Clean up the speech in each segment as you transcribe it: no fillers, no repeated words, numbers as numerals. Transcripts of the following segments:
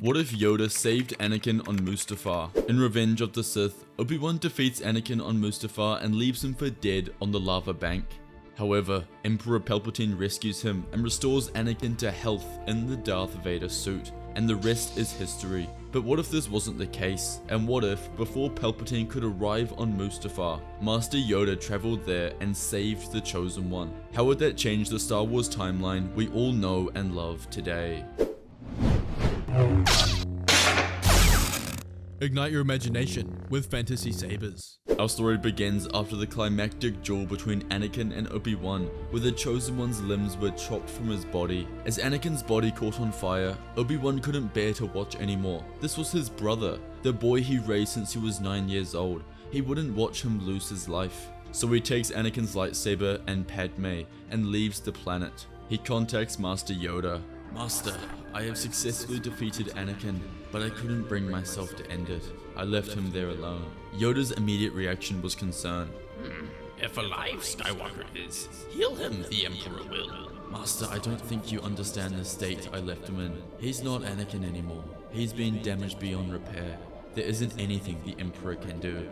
What if Yoda saved Anakin on Mustafar? In Revenge of the Sith, Obi-Wan defeats Anakin on Mustafar and leaves him for dead on the lava bank. However, Emperor Palpatine rescues him and restores Anakin to health in the Darth Vader suit, and the rest is history. But what if this wasn't the case? And what if, before Palpatine could arrive on Mustafar, Master Yoda traveled there and saved the Chosen One? How would that change the Star Wars timeline we all know and love today? Ignite your imagination with fantasy sabers. Our story begins after the climactic duel between Anakin and Obi-Wan, where the Chosen One's limbs were chopped from his body. As Anakin's body caught on fire, Obi-Wan couldn't bear to watch anymore. This was his brother, the boy he raised since he was 9 years old. He wouldn't watch him lose his life. So he takes Anakin's lightsaber and Padme and leaves the planet. He contacts Master Yoda. Master, I have successfully defeated Anakin, but I couldn't bring myself to end it. I left him there alone. Yoda's immediate reaction was concern. If alive Skywalker is, heal him, the Emperor will. Master, I don't think you understand the state I left him in. He's not Anakin anymore. He's been damaged beyond repair. There isn't anything the Emperor can do.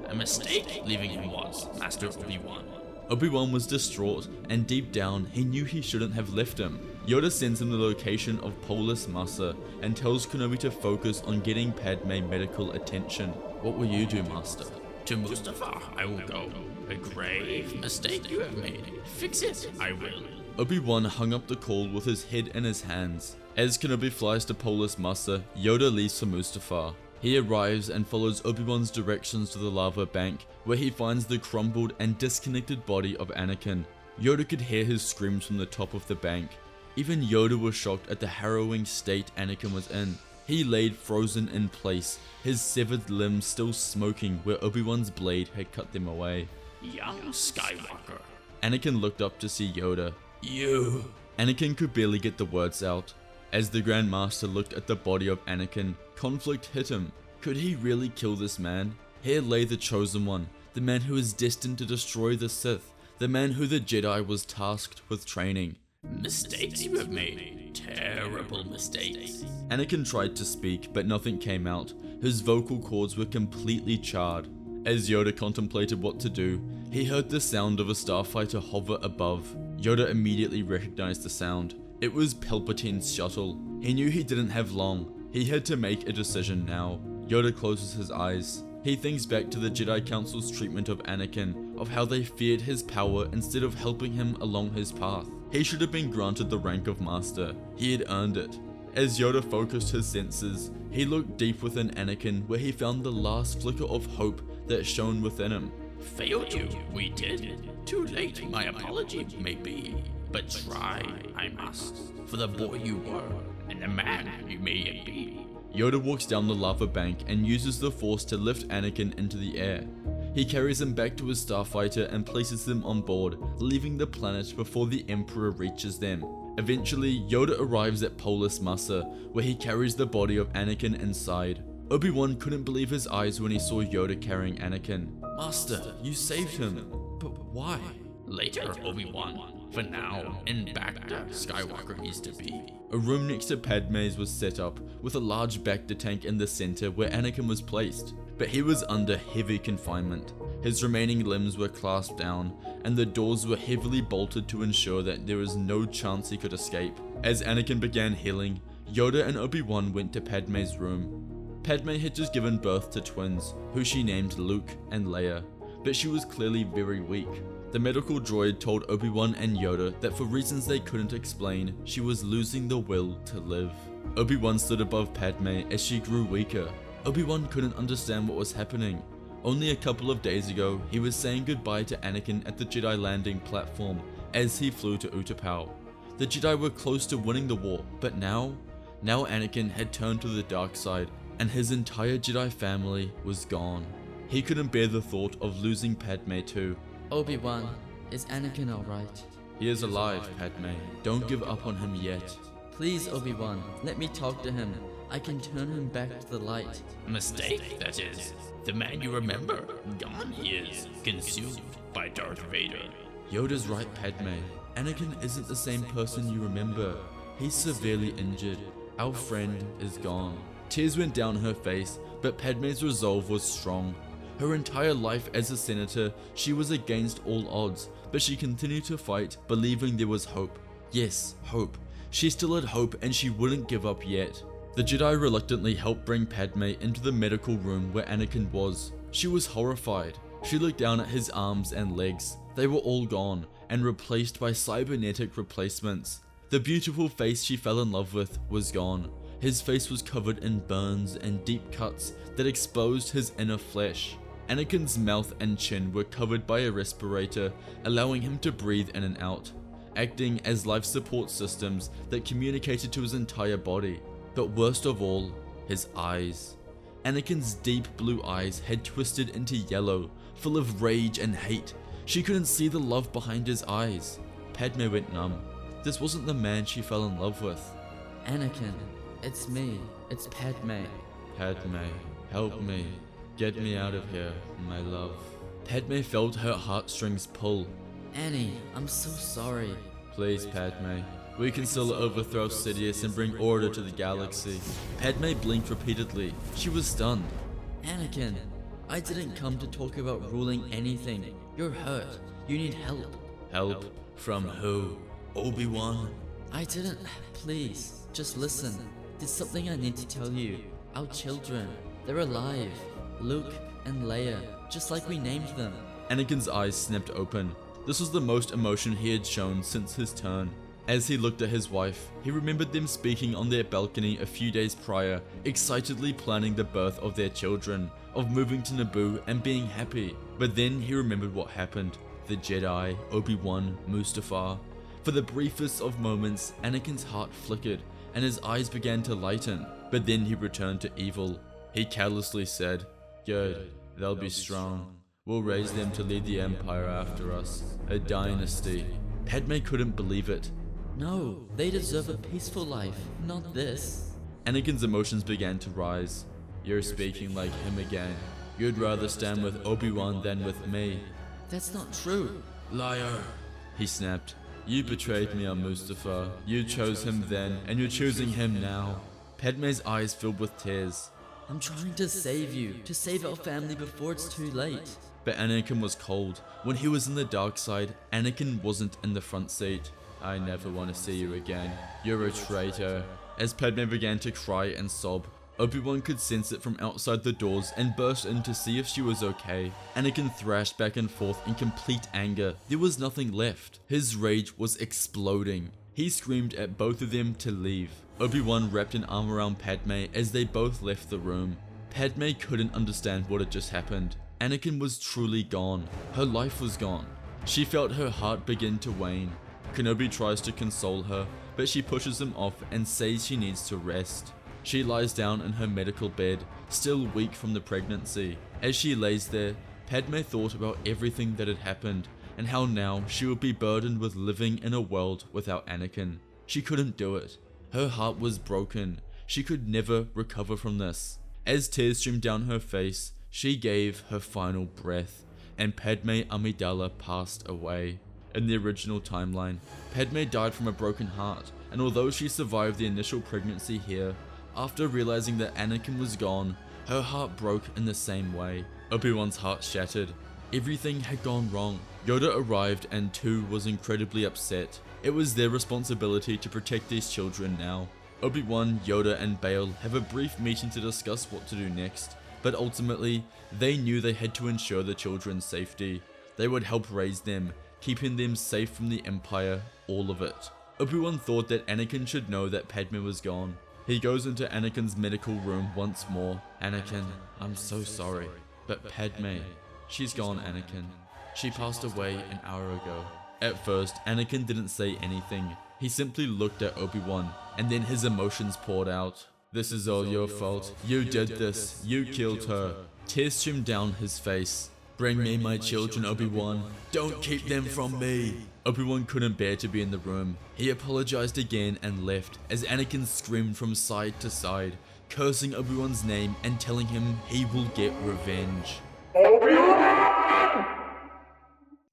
A mistake leaving him was, Master Obi-Wan. Obi-Wan was distraught, and deep down, he knew he shouldn't have left him. Yoda sends him the location of Polis Massa and tells Kenobi to focus on getting Padme medical attention. What will you do, Master? To Mustafar I will go. A grave mistake you have made. Fix it, I will. Obi-Wan hung up the call with his head in his hands. As Kenobi flies to Polis Massa, Yoda leaves for Mustafar. He arrives and follows Obi-Wan's directions to the lava bank, where he finds the crumbled and disconnected body of Anakin. Yoda could hear his screams from the top of the bank. Even Yoda was shocked at the harrowing state Anakin was in. He laid frozen in place, his severed limbs still smoking where Obi-Wan's blade had cut them away. Young Skywalker. Anakin looked up to see Yoda. You. Anakin could barely get the words out. As the Grand Master looked at the body of Anakin, conflict hit him. Could he really kill this man? Here lay the Chosen One, the man who is destined to destroy the Sith, the man who the Jedi was tasked with training. Mistakes you have made. Terrible mistakes. Anakin tried to speak, but nothing came out. His vocal cords were completely charred. As Yoda contemplated what to do, he heard the sound of a starfighter hover above. Yoda immediately recognized the sound. It was Palpatine's shuttle. He knew he didn't have long. He had to make a decision now. Yoda closes his eyes. He thinks back to the Jedi Council's treatment of Anakin, of how they feared his power instead of helping him along his path. He should have been granted the rank of Master. He had earned it. As Yoda focused his senses, he looked deep within Anakin, where he found the last flicker of hope that shone within him. Failed you, we did. Too late, my apology may be. But try, I must, for the boy you were, and the man you may yet be. Yoda walks down the lava bank and uses the Force to lift Anakin into the air. He carries him back to his starfighter and places them on board, leaving the planet before the Emperor reaches them. Eventually, Yoda arrives at Polis Massa, where he carries the body of Anakin inside. Obi-Wan couldn't believe his eyes when he saw Yoda carrying Anakin. Master, you saved him. But why? Later, Obi-Wan. For now, in Bacta, Skywalker needs to be. A room next to Padme's was set up, with a large Bacta tank in the center where Anakin was placed. But he was under heavy confinement. His remaining limbs were clasped down, and the doors were heavily bolted to ensure that there was no chance he could escape. As Anakin began healing, Yoda and Obi-Wan went to Padme's room. Padme had just given birth to twins, who she named Luke and Leia, but she was clearly very weak. The medical droid told Obi-Wan and Yoda that for reasons they couldn't explain, she was losing the will to live. Obi-Wan stood above Padme as she grew weaker. Obi-Wan couldn't understand what was happening. Only a couple of days ago, he was saying goodbye to Anakin at the Jedi landing platform as he flew to Utapau. The Jedi were close to winning the war, but now Anakin had turned to the dark side, and his entire Jedi family was gone. He couldn't bear the thought of losing Padme too. Obi-Wan, is Anakin alright? He is alive, Padme. Don't give up on him yet. Please, Obi-Wan, let me talk to him. I can turn him back to the light. Mistake, that is. The man you remember, gone he is, consumed by Darth Vader. Yoda's right, Padme. Anakin isn't the same person you remember. He's severely injured. Our friend is gone. Tears went down her face, but Padme's resolve was strong. Her entire life as a senator, she was against all odds, but she continued to fight, believing there was hope. Yes, hope. She still had hope and she wouldn't give up yet. The Jedi reluctantly helped bring Padme into the medical room where Anakin was. She was horrified. She looked down at his arms and legs. They were all gone and replaced by cybernetic replacements. The beautiful face she fell in love with was gone. His face was covered in burns and deep cuts that exposed his inner flesh. Anakin's mouth and chin were covered by a respirator, allowing him to breathe in and out, acting as life support systems that communicated to his entire body. But worst of all, his eyes. Anakin's deep blue eyes had twisted into yellow, full of rage and hate. She couldn't see the love behind his eyes. Padme went numb. This wasn't the man she fell in love with. Anakin, it's me. It's Padme. Padme, help me. Get me out of here, my love. Padme felt her heartstrings pull. Annie, I'm so sorry. Please, Padme. We can still overthrow Sidious and bring order to the galaxy. Padme blinked repeatedly. She was stunned. Anakin, I didn't come to talk about ruling anything. You're hurt. You need help. Help? From who? Obi-Wan? I didn't. Please, just listen. There's something I need to tell you. Our children, they're alive. Luke and Leia, just like we named them. Anakin's eyes snapped open. This was the most emotion he had shown since his turn. As he looked at his wife, he remembered them speaking on their balcony a few days prior, excitedly planning the birth of their children, of moving to Naboo and being happy. But then he remembered what happened. The Jedi, Obi-Wan, Mustafar. For the briefest of moments, Anakin's heart flickered and his eyes began to lighten, but then he returned to evil. He callously said, "Good, they'll be strong. We'll raise them to lead the Empire after us. A dynasty." Padme couldn't believe it. No, they deserve a peaceful life, not this. Anakin's emotions began to rise. "You're speaking like him again. You'd rather stand with Obi-Wan than with me." That's not true. "Liar," he snapped. "You betrayed me on Mustafar. You chose him then, and you're choosing him now." Padme's eyes filled with tears. I'm trying to save you, to save our family before it's too late. But Anakin was cold. When he was in the dark side, Anakin wasn't in the front seat. "I never want to see you again. You're a traitor." As Padme began to cry and sob, Obi-Wan could sense it from outside the doors and burst in to see if she was okay. Anakin thrashed back and forth in complete anger. There was nothing left. His rage was exploding. He screamed at both of them to leave. Obi-Wan wrapped an arm around Padme as they both left the room. Padme couldn't understand what had just happened. Anakin was truly gone. Her life was gone. She felt her heart begin to wane. Kenobi tries to console her, but she pushes him off and says she needs to rest. She lies down in her medical bed, still weak from the pregnancy. As she lays there, Padme thought about everything that had happened and how now she would be burdened with living in a world without Anakin. She couldn't do it. Her heart was broken. She could never recover from this. As tears streamed down her face, she gave her final breath, and Padme Amidala passed away. In the original timeline, Padme died from a broken heart, and although she survived the initial pregnancy here, after realizing that Anakin was gone, her heart broke in the same way. Obi-Wan's heart shattered. Everything had gone wrong. Yoda arrived and too was incredibly upset. It was their responsibility to protect these children now. Obi-Wan, Yoda and Bail have a brief meeting to discuss what to do next, but ultimately, they knew they had to ensure the children's safety. They would help raise them, keeping them safe from the Empire, all of it. Obi-Wan thought that Anakin should know that Padme was gone. He goes into Anakin's medical room once more. "Anakin, I'm so sorry, but Padme, she's gone, Anakin. She passed away an hour ago." At first, Anakin didn't say anything. He simply looked at Obi-Wan, and then his emotions poured out. "This is all your fault. You did this. You killed her." Tears streamed down his face. "Bring me my children, Obi-Wan. Don't keep them from me." Obi-Wan couldn't bear to be in the room. He apologized again and left as Anakin screamed from side to side, cursing Obi-Wan's name and telling him he will get revenge.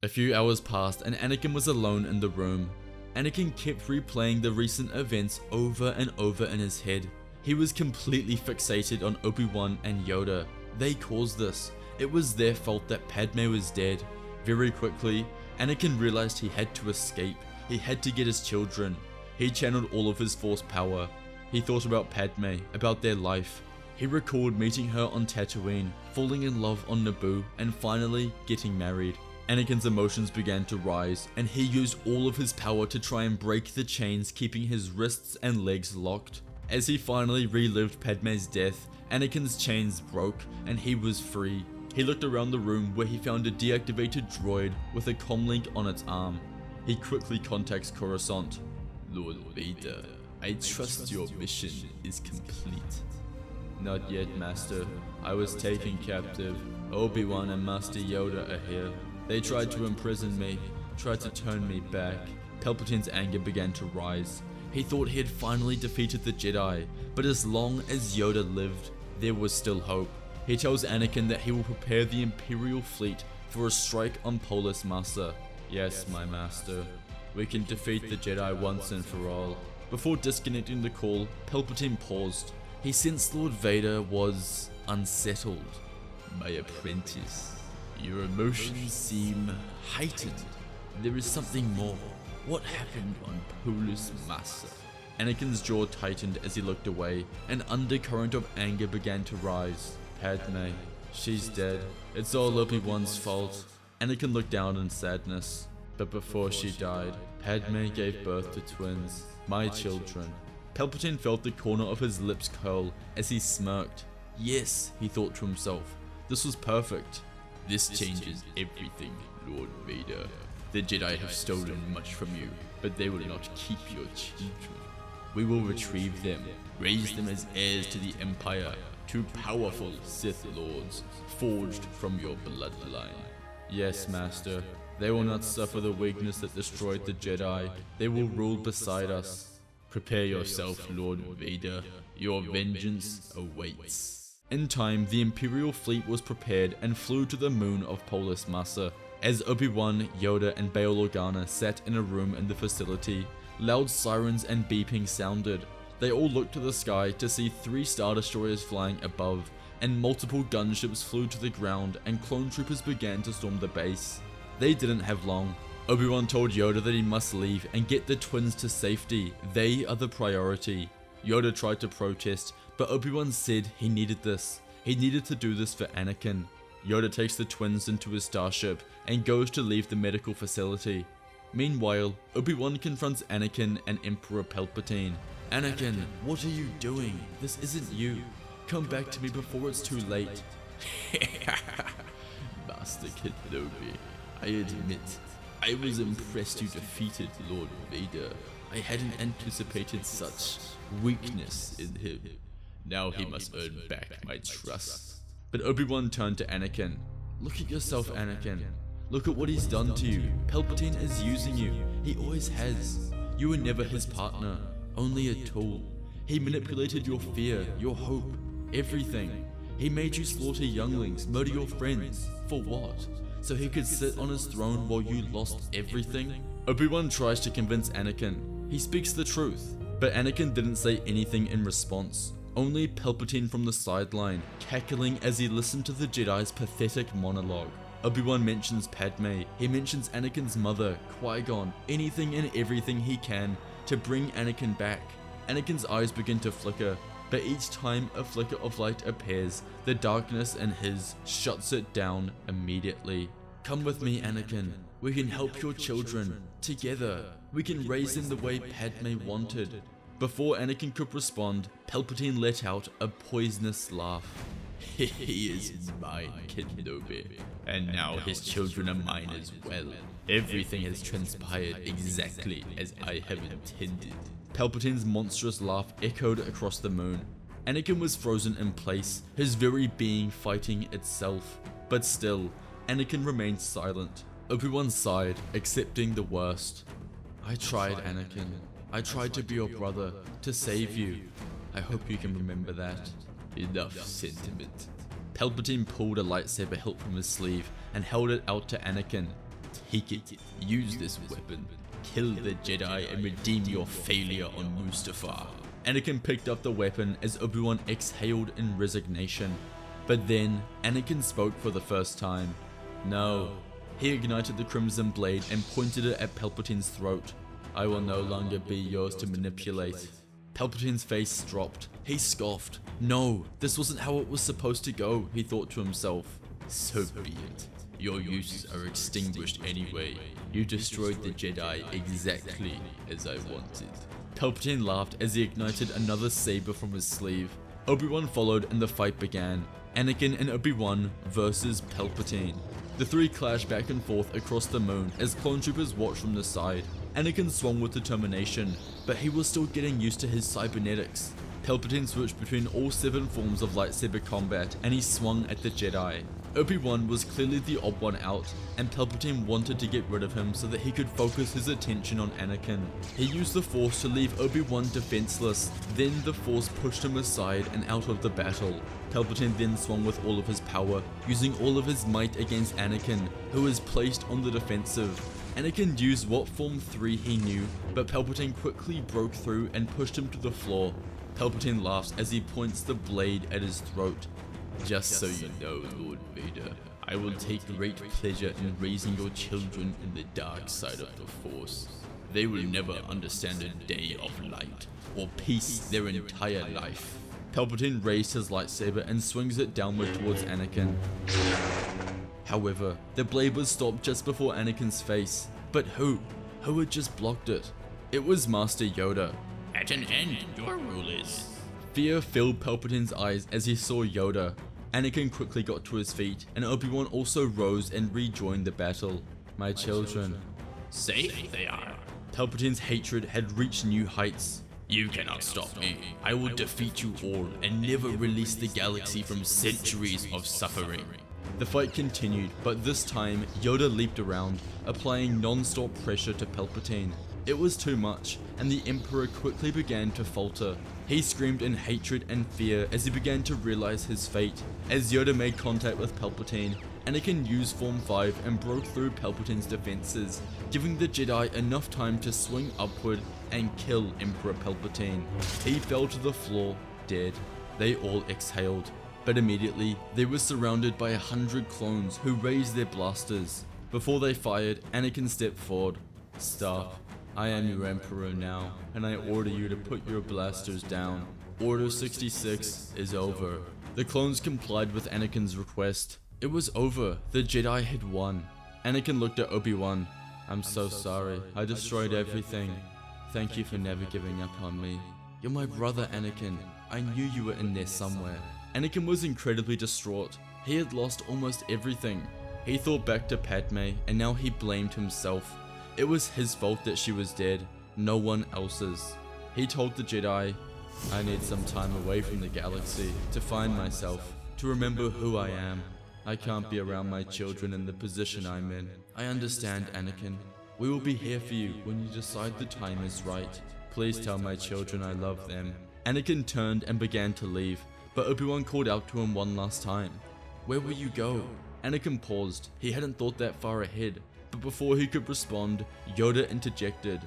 A few hours passed and Anakin was alone in the room. Anakin kept replaying the recent events over and over in his head. He was completely fixated on Obi-Wan and Yoda. They caused this. It was their fault that Padme was dead. Very quickly, Anakin realized he had to escape. He had to get his children. He channeled all of his Force power. He thought about Padme, about their life. He recalled meeting her on Tatooine, falling in love on Naboo, and finally getting married. Anakin's emotions began to rise, and he used all of his power to try and break the chains keeping his wrists and legs locked. As he finally relived Padme's death, Anakin's chains broke, and he was free. He looked around the room where he found a deactivated droid with a comlink on its arm. He quickly contacts Coruscant. Lord Vader, I trust your mission is complete. Not yet, Master. I was taken captive. Obi-Wan and Master Yoda are here. They tried to imprison me, tried to turn me back. Palpatine's anger began to rise. He thought he had finally defeated the Jedi, but as long as Yoda lived, there was still hope. He tells Anakin that he will prepare the Imperial fleet for a strike on Polis Massa. Yes, my master. We can defeat the Jedi once and for all. Before disconnecting the call, Palpatine paused. He sensed Lord Vader was unsettled. My apprentice, your emotions seem heightened. There is something more. What happened on Polis Massa? Anakin's jaw tightened as he looked away. An undercurrent of anger began to rise. Padme, she's dead. It's all Obi-Wan's fault. Anakin looked down in sadness. But before she died, Padme gave birth to twins, my children. Palpatine felt the corner of his lips curl as he smirked. Yes, he thought to himself, this was perfect. This changes everything, Lord Vader. The Jedi have stolen much from you, but they will not keep your children. We will retrieve them, raise them as heirs to the Empire, two powerful Sith Lords, forged from your bloodline. Yes, Master. They will not suffer the weakness that destroyed the Jedi. They will rule beside us. Prepare yourself, Lord Vader. Your vengeance awaits. In time, the Imperial fleet was prepared and flew to the moon of Polis Massa. As Obi-Wan, Yoda, and Bail Organa sat in a room in the facility, loud sirens and beeping sounded. They all looked to the sky to see 3 Star Destroyers flying above, and multiple gunships flew to the ground and clone troopers began to storm the base. They didn't have long. Obi-Wan told Yoda that he must leave and get the twins to safety. They are the priority. Yoda tried to protest, but Obi-Wan said he needed this. He needed to do this for Anakin. Yoda takes the twins into his starship and goes to leave the medical facility. Meanwhile, Obi-Wan confronts Anakin and Emperor Palpatine. Anakin, what are you doing? This isn't you. Come back to me before it's too late. Master Kenobi, I admit, I was impressed you defeated Lord Vader. I hadn't anticipated such weakness in him. Now he must earn back my trust. But Obi-Wan turned to Anakin. Look at yourself, Anakin. Look at what he's done to you. Palpatine is using you. He always has. You were never his partner, only a tool. He manipulated your fear, your hope, everything. He made you slaughter younglings, murder your friends. For what? So he could sit on his throne while you lost everything? Obi-Wan tries to convince Anakin. He speaks the truth. But Anakin didn't say anything in response. Only Palpatine from the sideline, cackling as he listened to the Jedi's pathetic monologue. Obi-Wan mentions Padme, he mentions Anakin's mother, Qui-Gon, anything and everything he can to bring Anakin back. Anakin's eyes begin to flicker, but each time a flicker of light appears, the darkness in his shuts it down immediately. Come with me, Anakin. We can help your children. Together, we can raise them the way Padme wanted. Before Anakin could respond, Palpatine let out a poisonous laugh. He is mine, Kenobi, and now his children are mine as well. Everything has transpired exactly as I have intended. Palpatine's monstrous laugh echoed across the moon. Anakin was frozen in place, his very being fighting itself. But still, Anakin remained silent. Obi-Wan sighed, accepting the worst. I tried, Anakin. I tried to be your brother, to save you. I hope you can remember that. Enough sentiment. Palpatine pulled a lightsaber hilt from his sleeve and held it out to Anakin. Take it. Use this weapon. kill the Jedi and redeem your failure on Mustafar. Anakin picked up the weapon as Obi-Wan exhaled in resignation. But then, Anakin spoke for the first time. No. He ignited the Crimson Blade and pointed it at Palpatine's throat. I will no longer be yours to manipulate. Palpatine's face dropped. He scoffed. No, this wasn't how it was supposed to go, he thought to himself. So be it. Your uses are extinguished anyway. You destroyed the Jedi exactly as I wanted. Palpatine laughed as he ignited another saber from his sleeve. Obi-Wan followed and the fight began. Anakin and Obi-Wan versus Palpatine. The three clashed back and forth across the moon as clone troopers watched from the side. Anakin swung with determination, but he was still getting used to his cybernetics. Palpatine switched between all 7 forms of lightsaber combat and he swung at the Jedi. Obi-Wan was clearly the odd one out, and Palpatine wanted to get rid of him so that he could focus his attention on Anakin. He used the Force to leave Obi-Wan defenseless, then the Force pushed him aside and out of the battle. Palpatine then swung with all of his power, using all of his might against Anakin, who was placed on the defensive. Anakin used what Form 3 he knew, but Palpatine quickly broke through and pushed him to the floor. Palpatine laughs as he points the blade at his throat. Just so you know, Lord Vader, I will take great pleasure in raising your children in the dark side of the Force. They will never understand a day of light or peace their entire life. Palpatine raised his lightsaber and swings it downward towards Anakin. However, the blade was stopped just before Anakin's face. But who? Who had just blocked it? It was Master Yoda. At an end, your rule is. Fear filled Palpatine's eyes as he saw Yoda. Anakin quickly got to his feet, and Obi-Wan also rose and rejoined the battle. My children. Safe they are. Palpatine's hatred had reached new heights. You cannot stop me. I will defeat you all and never release the galaxy from centuries of suffering. The fight continued, but this time Yoda leaped around, applying non-stop pressure to Palpatine. It was too much, and the Emperor quickly began to falter. He screamed in hatred and fear as he began to realize his fate. As Yoda made contact with Palpatine, Anakin used Form 5 and broke through Palpatine's defenses, giving the Jedi enough time to swing upward and kill Emperor Palpatine. He fell to the floor, dead. They all exhaled, but immediately they were surrounded by 100 clones who raised their blasters. Before they fired, Anakin stepped forward. Stop. I am your Emperor now, and I order you to put your blasters down. Order 66 is over. The clones complied with Anakin's request. It was over. The Jedi had won. Anakin looked at Obi-Wan. I'm so sorry. I destroyed everything. Thank you for never giving up on me. You're my brother, Anakin. I knew you were in there somewhere. Anakin was incredibly distraught. He had lost almost everything. He thought back to Padme, and now he blamed himself. It was his fault that she was dead, no one else's. He told the Jedi, I need some time away from the galaxy to find myself, to remember who I am. I can't be around my children in the position I'm in. I understand, Anakin. We will be here for you when you decide the time is right. Please tell my children I love them. Anakin turned and began to leave, but Obi-Wan called out to him one last time. Where will you go? Anakin paused. He hadn't thought that far ahead. But before he could respond, Yoda interjected.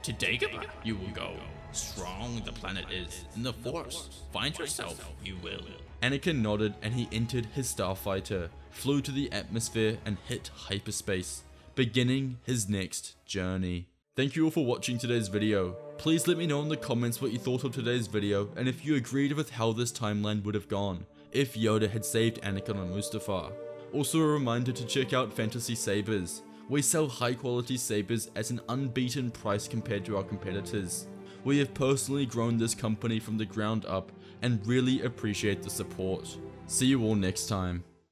To Dagobah you will go. Strong the planet is in the Force. Find yourself, you will. Anakin nodded and he entered his starfighter, flew to the atmosphere and hit hyperspace, beginning his next journey. Thank you all for watching today's video. Please let me know in the comments what you thought of today's video and if you agreed with how this timeline would have gone, if Yoda had saved Anakin on Mustafar. Also a reminder to check out Fantasy Sabers. We sell high quality sabers at an unbeaten price compared to our competitors. We have personally grown this company from the ground up and really appreciate the support. See you all next time.